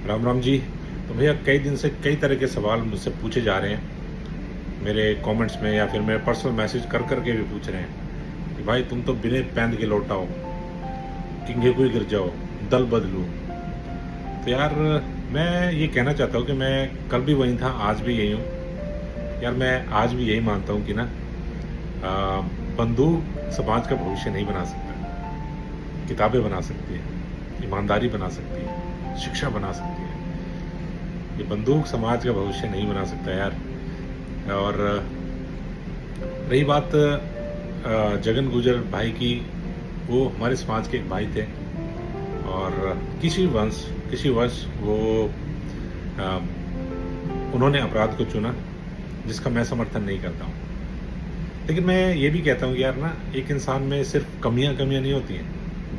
राम राम जी। तो भैया कई दिन से कई तरह के सवाल मुझसे पूछे जा रहे हैं मेरे कमेंट्स में, या फिर मेरे पर्सनल मैसेज कर कर के भी पूछ रहे हैं कि भाई तुम तो बिना पैंद के लौटाओ, किंगे कोई गिर जाओ, दल बदलू। तो यार मैं ये कहना चाहता हूँ कि मैं कल भी वही था, आज भी यही हूँ। यार मैं आज भी यही मानता हूँ कि ना बंदूक समाज का भविष्य नहीं बना सकता। किताबें बना सकती है, ईमानदारी बना सकती है, शिक्षा बना सकती है। ये बंदूक समाज का भविष्य नहीं बना सकता यार। और रही बात जगन गुजर भाई की, वो हमारे समाज के एक भाई थे और किसी वर्ष वो अ, उन्होंने अपराध को चुना, जिसका मैं समर्थन नहीं करता हूँ। लेकिन मैं ये भी कहता हूँ कि यार ना, एक इंसान में सिर्फ कमियां नहीं होती हैं,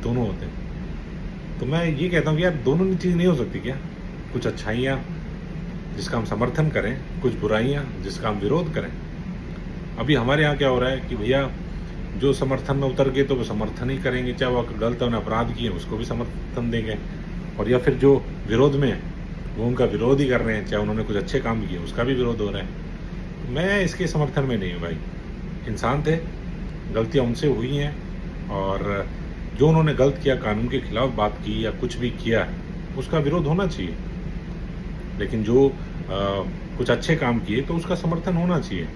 दोनों होते हैं। तो मैं ये कहता हूँ कि यार दोनों चीज़ नहीं हो सकती क्या? कुछ अच्छाइयाँ जिसका हम समर्थन करें, कुछ बुराइयां जिसका हम विरोध करें। अभी हमारे यहाँ क्या हो रहा है कि भैया जो समर्थन में उतर गए तो वो समर्थन ही करेंगे, चाहे वो गलत उन्हें अपराध किए उसको भी समर्थन देंगे, और या फिर जो विरोध में वो उनका विरोध ही कर रहे हैं, चाहे उन्होंने कुछ अच्छे काम किए उसका भी विरोध हो रहा है। मैं इसके समर्थन में नहीं हूँ भाई। इंसान थे, गलतियाँ उनसे हुई हैं, और जो उन्होंने गलत किया, कानून के खिलाफ बात की या कुछ भी किया, उसका विरोध होना चाहिए। लेकिन जो कुछ अच्छे काम किए तो उसका समर्थन होना चाहिए।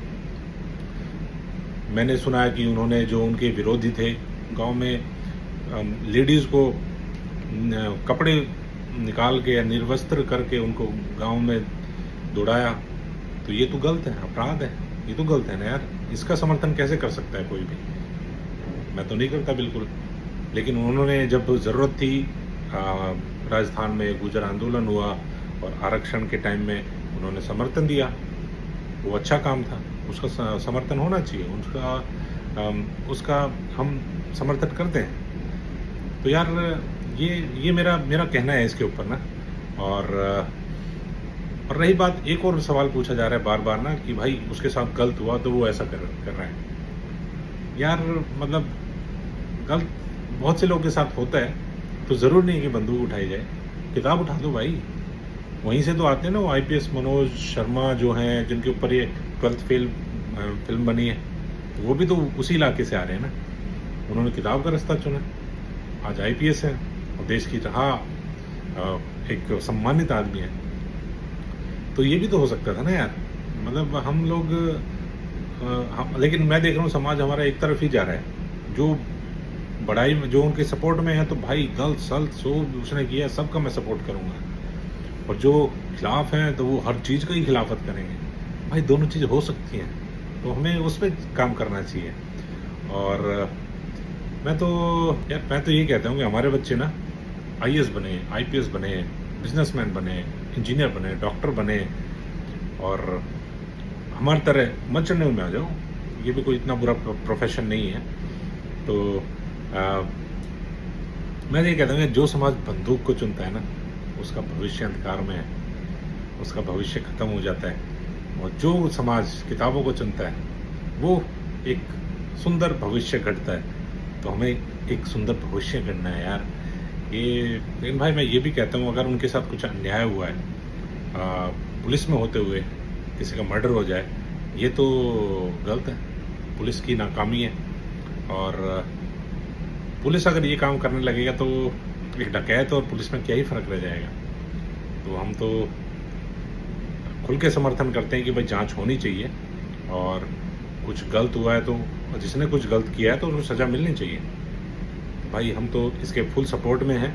मैंने सुना है कि उन्होंने, जो उनके विरोधी थे, गांव में लेडीज़ को कपड़े निकाल के या निर्वस्त्र करके उनको गांव में दौड़ाया। तो ये तो गलत है, अपराध है, ये तो गलत है ना यार। इसका समर्थन कैसे कर सकता है कोई भी? मैं तो नहीं करता बिल्कुल। लेकिन उन्होंने जब ज़रूरत थी, राजस्थान में गुजर आंदोलन हुआ और आरक्षण के टाइम में उन्होंने समर्थन दिया, वो अच्छा काम था, उसका समर्थन होना चाहिए, उसका हम समर्थन करते हैं। तो यार ये मेरा कहना है इसके ऊपर ना। और रही बात, एक और सवाल पूछा जा रहा है बार बार ना कि भाई उसके साथ गलत हुआ तो वो ऐसा कर रहा है। यार मतलब गलत बहुत से लोगों के साथ होता है, तो ज़रूर नहीं है कि बंदूक उठाई जाए। किताब उठा दो भाई, वहीं से तो आते हैं ना। वो आईपीएस मनोज शर्मा जो हैं, जिनके ऊपर ये 12th फेल फिल्म बनी है, वो भी तो उसी इलाके से आ रहे हैं ना। उन्होंने किताब का रास्ता चुना, आज आईपीएस है और देश की एक सम्मानित आदमी है। तो ये भी तो हो सकता था ना यार। मतलब हम लोग लेकिन मैं देख रहा हूँ समाज हमारा एक तरफ ही जा रहा है। जो बड़ाई में, जो उनके सपोर्ट में है, तो भाई गलत सल्त जो उसने किया सबका मैं सपोर्ट करूँगा, और जो खिलाफ हैं तो वो हर चीज़ का ही खिलाफत करेंगे। भाई दोनों चीज़ हो सकती हैं, तो हमें उस पर काम करना चाहिए। और मैं तो ये कहता हूँ कि हमारे बच्चे ना आईएएस बने, आईपीएस बने, बिजनेसमैन बने, इंजीनियर बने, डॉक्टर बने, और हमारी तरह मर्चेंट नेवी में आ जाओ। ये भी कोई इतना बुरा प्रोफेशन नहीं है। तो मैं ये कहता हूँ कि जो समाज बंदूक को चुनता है ना, उसका भविष्य अंधकार में है, उसका भविष्य खत्म हो जाता है। और जो समाज किताबों को चुनता है, वो एक सुंदर भविष्य गढ़ता है। तो हमें एक सुंदर भविष्य गढ़ना है यार। लेकिन भाई मैं ये भी कहता हूँ, अगर उनके साथ कुछ अन्याय हुआ है, पुलिस में होते हुए किसी का मर्डर हो जाए, ये तो गलत है, पुलिस की नाकामी है। और पुलिस अगर ये काम करने लगेगा तो एक डकैत और पुलिस में क्या ही फ़र्क रह जाएगा। तो हम तो खुल के समर्थन करते हैं कि भाई जांच होनी चाहिए, और कुछ गलत हुआ है तो, जिसने कुछ गलत किया है तो उसको सज़ा मिलनी चाहिए। भाई हम तो इसके फुल सपोर्ट में हैं।